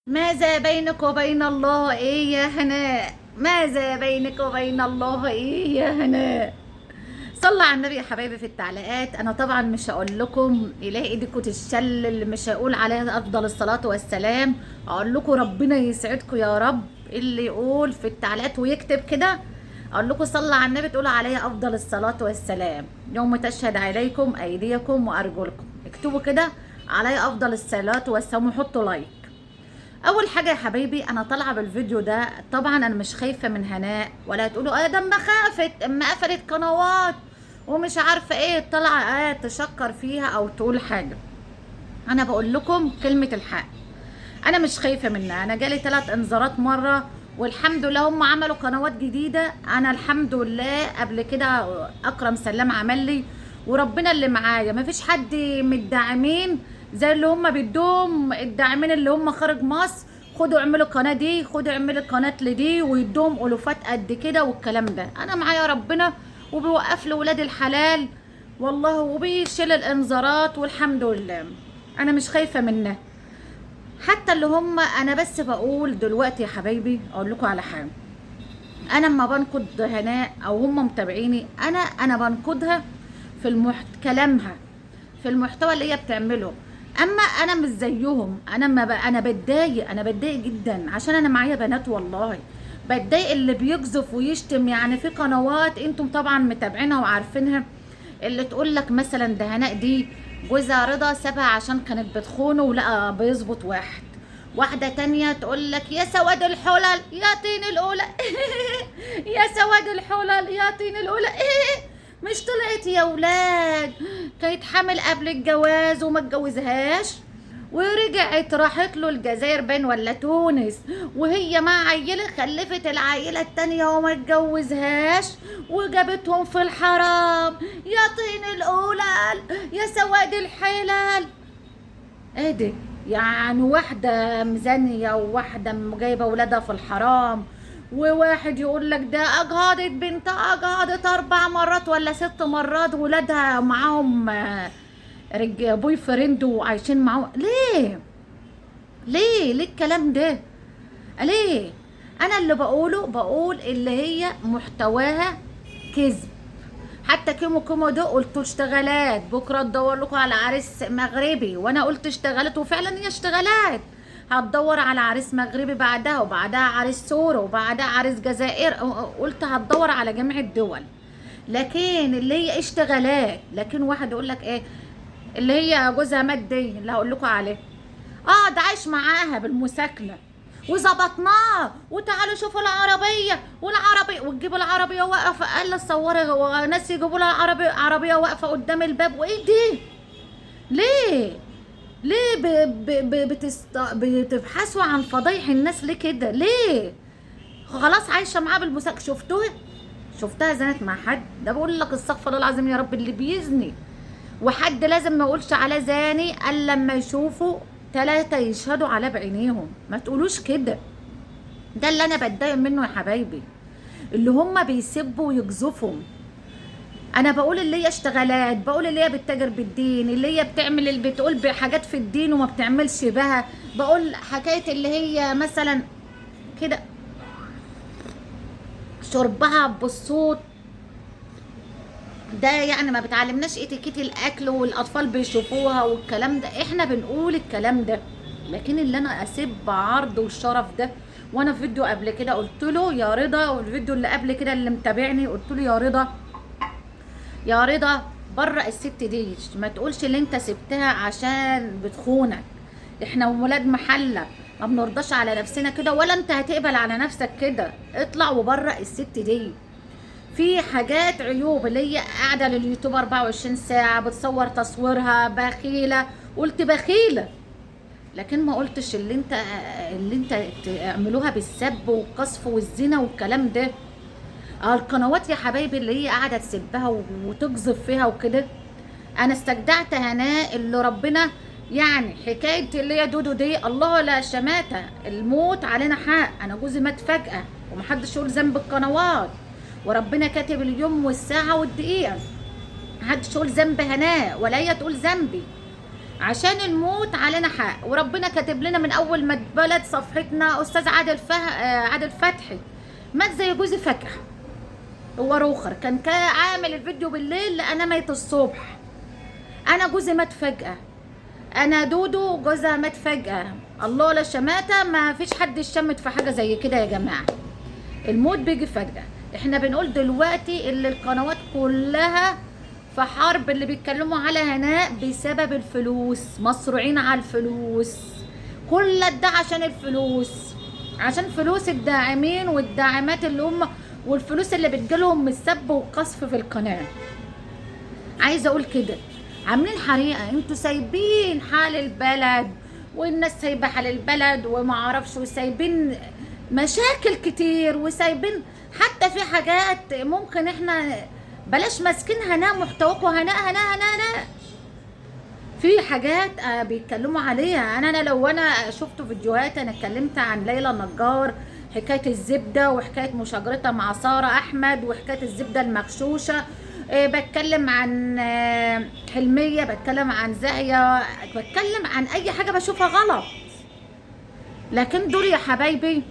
ماذا بينك وبين الله ايه يا هناء؟ ماذا بينك وبين الله ايه يا هناء؟ صلى على النبي يا حبايبي في التعليقات. انا طبعا مش هقول لكم اله ايديكم تتشل، اللي مش هيقول عليه افضل الصلاة والسلام. اقول لكم ربنا يسعدكم يا رب. اللي يقول في التعليقات ويكتب كده اقول لكم صلى على النبي تقولوا عليه افضل الصلاة والسلام. يوم تشهد عليكم ايديكم وارجلكم، اكتبوا كده عليه افضل الصلاة والسلام وحطوا لايك. اول حاجه يا حبايبي، انا طالعه بالفيديو ده طبعا انا مش خايفه من هناء، ولا تقولوا ده اما خافت اما قفلت قنوات ومش عارفه ايه طالعه تشكر فيها او تقول حاجه. انا بقول لكم كلمه الحق، انا مش خايفه منها. انا جالي 3 انذارات مره، والحمد لله هم عملوا قنوات جديده. انا الحمد لله قبل كده اكرم سلام عمل لي، وربنا اللي معايا مفيش حد من الداعمين زي اللي هم بدهم الداعمين اللي هم خارج مصر. خدوا اعملوا قناه دي، خدوا اعملوا قناه لدي، ويدوم الوفات قد كده والكلام ده. انا معايا ربنا وبيوقف لي ولاد الحلال والله، وبيشيل الانذارات والحمد لله. انا مش خايفه منه حتى اللي هم. انا بس بقول دلوقتي يا حبايبي اقول لكم على حاجه. انا اما بنقد هناء او هم متابعيني، انا بنقدها في كلامها، في المحتوى اللي هي بتعمله. اما انا مش زيهم. انا ما انا بتضايق، انا بتضايق جدا عشان انا معايا بنات والله. بتضايق اللي بيقذف ويشتم. يعني في قنوات انتم طبعا متابعينها وعارفينها، اللي تقول لك مثلا ده هناء دي جوزها رضا سابها عشان كانت بتخونه ولقى بيظبط واحد. واحدة تانية تقول لك يا سواد الحلل يا طين الأولى يا سواد الحلل يا طين الأولى مش طلعت يا ولاد كانت حامل قبل الجواز وما اتجوزهاش، ورجعت راحت له الجزائر بين ولا تونس، وهي مع عيلة خلفت العيلة التانية وما اتجوزهاش، وجابتهم في الحرام. يا طين الأولى يا سواد الحلال. ايه ده؟ يعني واحدة مزانية وواحدة جايبة ولادها في الحرام، وواحد يقول لك ده اجهضت بنتها، اجهضت 4 مرات ولا 6 مرات، ولادها معاهم بوي فريند وعايشين معاهم. ليه؟ ليه الكلام ده؟ ليه؟ انا اللي بقول اللي هي محتواها كذب. حتى كيمو ده قلت اشتغلات بكره تدور لكم على عريس مغربي، وانا قلت اشتغلت وفعلا هي اشتغلت. هتدور على عريس مغربي بعدها، وبعدها عريس سوري، وبعدها عريس جزائر. قلت هتدور على جميع الدول. لكن اللي هي اشتغلات. لكن واحد يقول لك ايه اللي هي جوزها مات دي اللي هقول لكم عليه، ده عايش معاها بالمساكنه وظبطناه، وتعالوا شوفوا العربيه والعربيه، وتجيب العربيه واقفه. قال لها صوري، هو ناس يجيبوا لها عربيه واقفه قدام الباب؟ وايه دي؟ ليه؟ ليه بتبحثوا عن فضايح الناس ليه كده؟ ليه؟ خلاص عايشه معاه بالمساكنه. شفتها زنت مع حد؟ ده بقول لك استغفر الله العظيم يا رب. اللي بيزني وحد لازم ما يقولش عليه زاني الا لما يشوفوا 3 يشهدوا عليه بعينيهم. ما تقولوش كده. ده اللي انا بتضايق منه يا حبايبي، اللي هم بيسبوا ويقذفوا. انا بقول اللي هي اشتغلات، بقول اللي هي بتتاجر بالدين، اللي هي بتعمل اللي بتقول بحاجات في الدين وما بتعملش بها. بقول حكايه اللي هي مثلا كده شربها بالصوت ده، يعني ما بتعلمناش اتيكيت الاكل والاطفال بيشوفوها والكلام ده. احنا بنقول الكلام ده، لكن اللي انا اسب عرض والشرف ده. وانا في فيديو قبل كده قلت له يا رضا، والفيديو اللي قبل كده اللي متابعني قلت له يا رضا، يا رضا بره الست دي. ما تقولش اللي انت سبتها عشان بتخونك. احنا ولاد محله ما بنرضاش على نفسنا كده، ولا انت هتقبل على نفسك كده. اطلع وبره الست دي. في حاجات عيوب اللي هي قاعده لليوتيوب 24 ساعه بتصور تصويرها بخيله. قلت بخيله، لكن ما قلتش اللي انت تعملوها بالسب والقذف والزنا والكلام ده. القنوات يا حبايبي اللي هي قاعده تسبها وتقذف فيها وكده. انا استجدعت هناء اللي ربنا، يعني حكايه اللي هي دودو دي الله لا شماته. الموت علينا حق. انا جوزي مات فجاه ومحدش يقول ذنب القنوات، وربنا كاتب اليوم والساعه والدقيقه. محدش يقول ذنب هناء ولا هي تقول ذنبي. عشان الموت علينا حق، وربنا كاتب لنا من اول ما اتبلد صفحتنا. استاذ عادل فتحي مات زي جوزي فجأة. هو روخر كان عامل الفيديو بالليل، انا ميت الصبح. انا جوزي مات فجأة، انا دودو جوزها مات فجأة. الله لا شماتة، ما فيش حد يشمت في حاجة زي كده يا جماعة. الموت بيجي فجأة. احنا بنقول دلوقتي اللي القنوات كلها في حرب، اللي بيتكلموا على هناء بسبب الفلوس، مصروعين على الفلوس، كل ده عشان الفلوس، عشان فلوس الداعمين والداعمات اللي هم، والفلوس اللي بتجيلهم من السب والقصف في القناة. عايزة اقول كده، عاملين حريقة، انتوا سايبين حال البلد، والناس سايبة حال البلد وما اعرفش، وسايبين مشاكل كتير، وسايبين حتى في حاجات ممكن احنا بلاش ماسكين هناء محتواكم. هناء في حاجات بيتكلموا عليها. انا لو انا شفت فيديوهات، انا اتكلمت عن ليلى نجار، حكايه الزبده، وحكايه مشاجرتها مع ساره احمد، وحكايه الزبده المغشوشه. بتكلم عن حلميه، بتكلم عن زاهيه، بتكلم عن اي حاجه بشوفها غلط. لكن دول يا حبايبي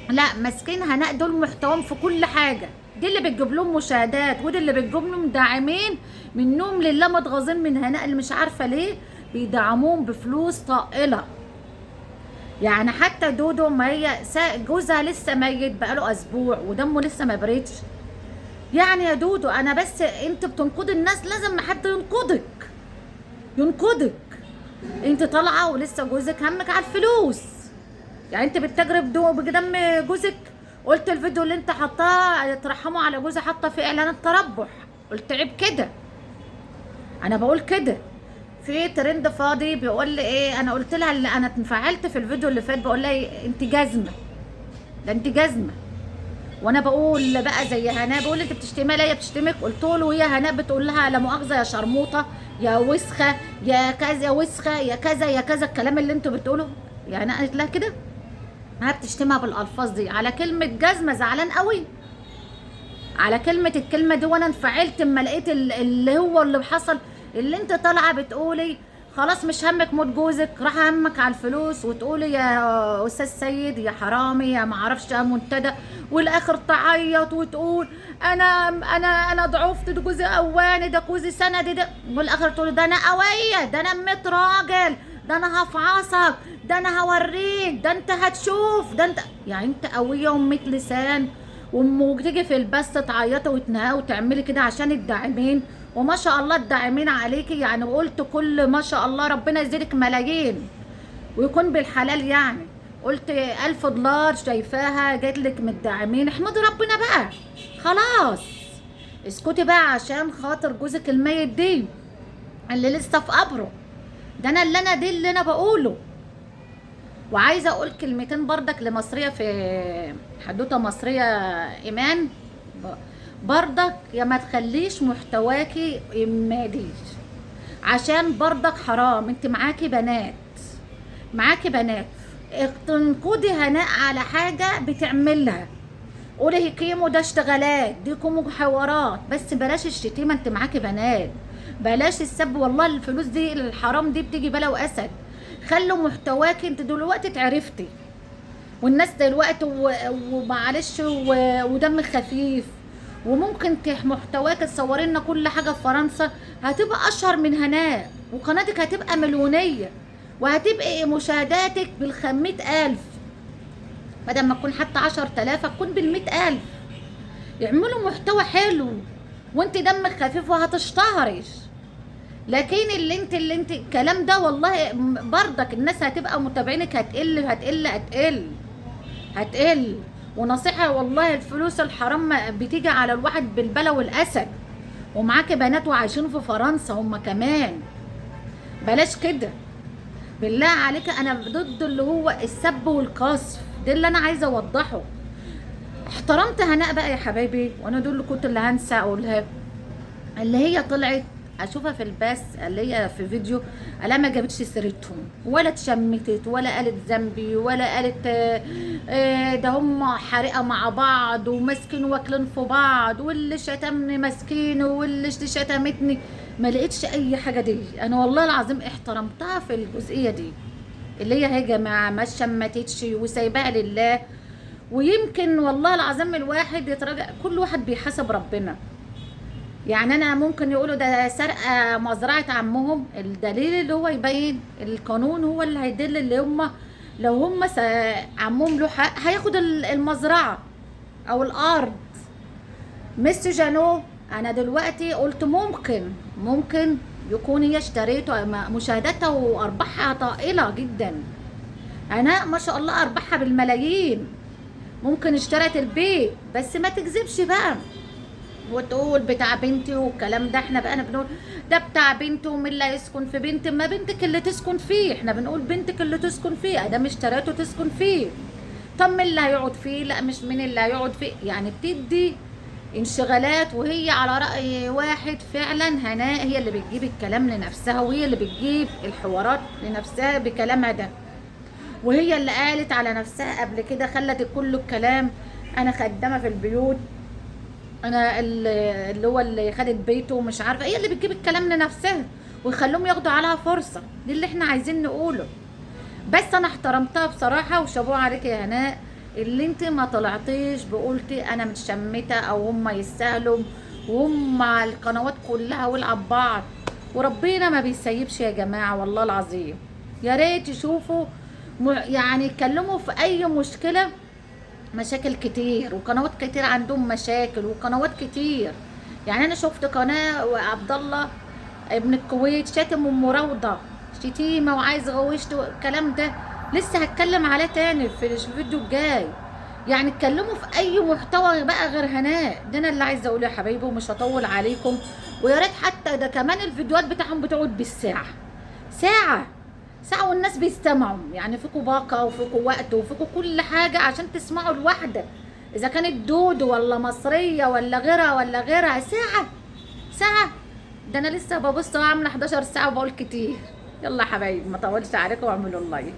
لا، ماسكين هناء، دول محتواهم في كل حاجه. دي اللي بتجيب لهم مشاهدات، ودي اللي بتجيب لهم داعمين منهم لله، متغاظين من هناء اللي مش عارفه ليه بيدعموهم بفلوس طائله. يعني حتى دودو، ما هي جوزها لسه ميت بقاله اسبوع ودمه لسه ما بريتش. يعني يا دودو انا بس، انت بتنقض الناس، لازم حد ينقضك. انت طالعه ولسه جوزك همك على الفلوس. يعني انت بتجرب بدم جوزك. قلت الفيديو اللي انت حطاه ترحموا على جوزي، حاطه في اعلانات تربح، قلت عيب كده. انا بقول كده. في ترند فاضي بيقول لي ايه، انا قلت لها اللي انا انفعلت في الفيديو اللي فات، بقول لها إيه، انت جزمه، ده انت جزمه. وانا بقول بقى زي هناء، بقول انت بتشتمي ليا، بتشتمك. قلت له وهي هناء بتقول لها لا مؤاخذه يا شرموطه، يا وسخه، يا كذا، يا وسخه، يا كذا يا كذا، الكلام اللي انتوا بتقولوا. يعني قالت لها كده، ما بتشتمها بالالفاظ دي على كلمه جزمه، زعلان قوي على الكلمه دي. وانا انفعلت اما لقيت اللي هو اللي حصل، اللي انت طالعه بتقولي خلاص مش همك موت جوزك، راح همك على الفلوس، وتقولي يا استاذ سيد يا حرامي يا ما اعرفش يا منتدى، والاخر تعيط وتقول انا ضعفت، ده جوزي قواني، ده جوزي سندي، ده والاخر تقول ده انا قويه، ده انا 100 راجل، ده انا هفعصك، ده انا هوريك، ده انت هتشوف، ده انت يعني انت قويه وميت لسان، وتيجي في البث تعيطي وتنهى وتعملي كده عشان الداعمين. وما شاء الله الداعمين عليكي، يعني قلت كل ما شاء الله ربنا يزيدك ملايين ويكون بالحلال. يعني قلت $1000 شايفاها جات لك من الداعمين، احمدي ربنا بقى. خلاص اسكتي بقى عشان خاطر جوزك الميت دي اللي لسه في قبره. ده انا اللي انا بقوله. وعايزه اقول كلمتين بردك لمصريه، في حدوته مصريه ايمان، بردك يا ما تخليش محتواكي ماديش، عشان بردك حرام. انت معاكي بنات، تنقضي هناء على حاجه بتعملها، قولي كيمو ده اشتغالات، دي كيمو حوارات، بس بلاش الشتيمه. انت معاكي بنات، بلاش السب. والله الفلوس دي الحرام دي بتيجي بلا واسد. خلوا محتواكي. انت دلوقتي اتعرفتي، والناس دلوقتي ومعلش ودم خفيف، وممكن محتواك تصوري لنا كل حاجه في فرنسا، هتبقى اشهر من هناء، وقناتك هتبقى مليونيه، وهتبقى مشاهداتك بال100,000، بدل ما تكون حتى 10,000 هتكون بال100,000. يعملوا محتوى حلو وانت دمك خفيف وهتشتهرش. لكن اللي انت الكلام ده والله برضك الناس هتبقى متابعينك هتقل. ونصيحة والله، الفلوس الحرام بتيجي على الواحد بالبلا والأسد، ومعاك بنات وعايشين في فرنسا هم كمان. بلاش كده بالله عليك. انا ضد اللي هو السب والقذف ده، اللي انا عايزه اوضحه. احترمت هناء بقى يا حبايبي، وانا دول اللي كنت اللي هنسى اقولها، اللي هي طلعت اشوفها في البث، اللي هي في فيديو، الا ما جابتش سيرتهم ولا اتشمتت ولا قالت ذنبي ولا قالت ده هم حريقه مع بعض وماسكين واكلين في بعض، واللي شتمني ماسكين واللي شتمتني ما لقيتش اي حاجه دي. انا والله العظيم احترمتها في الجزئيه دي، اللي هي يا جماعه ما شمتتش وسايباها لله. ويمكن والله العظيم الواحد يتراجع، كل واحد بيحاسب ربنا. يعني انا ممكن يقولوا ده سرقه مزرعه عمهم، الدليل اللي هو يبين القانون هو اللي هيدل اللي هم لو هم عمهم له حق هياخد المزرعه او الارض. مس جانو، انا دلوقتي قلت ممكن يكون هي اشتريته، مشاهداتها وارباحها طائله جدا. انا ما شاء الله ارباحها بالملايين، ممكن اشترت البيت، بس ما تكذبش بقى وتقول بتاع بنتي والكلام ده. احنا بقى بنقول ده بتاع بنتي ومين اللي هيسكن في بنتي؟ ما بنتك اللي تسكن فيه، احنا بنقول بنتك اللي تسكن فيه، ادام اشتريته تسكن فيه. طب مين اللي هيقعد فيه؟ لا مش مين اللي هيقعد فيه، يعني بتدي انشغالات. وهي على رأي واحد فعلا هناء هي اللي بتجيب الكلام لنفسها، وهي اللي بتجيب الحوارات لنفسها بكلامها ده، وهي اللي قالت على نفسها قبل كده، خلت كل الكلام انا خدامه في البيوت، انا اللي هو اللي خدت بيته ومش عارفه. هي اللي بتجيب الكلام لنفسها ويخلوهم ياخدوا عليها فرصه. دي اللي احنا عايزين نقوله. بس انا احترمتها بصراحه، وشابوه عليك يا هناء اللي انت ما طلعتيش بقولتي انا متشمته او هم يستاهلوا، وهم القنوات كلها والعب بعض. وربنا ما بيسيبش يا جماعه والله العظيم. يا ريت يشوفوا يعني يتكلموا في اي مشكله. مشاكل كتير وقنوات كتير عندهم مشاكل وقنوات كتير. يعني انا شفت قناه وعبد الله ابن الكويت شاتم ام روضه شتيمه وعايز غوشته الكلام ده، لسه هتكلم عليه تاني في الفيديو الجاي. يعني اتكلموا في اي محتوى بقى غير هناء. ده انا اللي عايزه اقوله يا حبايبي، ومش هطول عليكم. ويا ريت حتى ده كمان الفيديوهات بتاعهم بتقعد بالساعه، ساعه ساعة والناس بيستمعوا. يعني فيكوا باقة وفيكوا وقت وفيكوا كل حاجة عشان تسمعوا الواحدة، إذا كانت دودو ولا مصرية ولا غيرها ساعة. ده أنا لسه ببص عاملة 11 ساعة وبقول كتير. يلا يا حبايبي ما طولش عليكم واعملوا اللايك.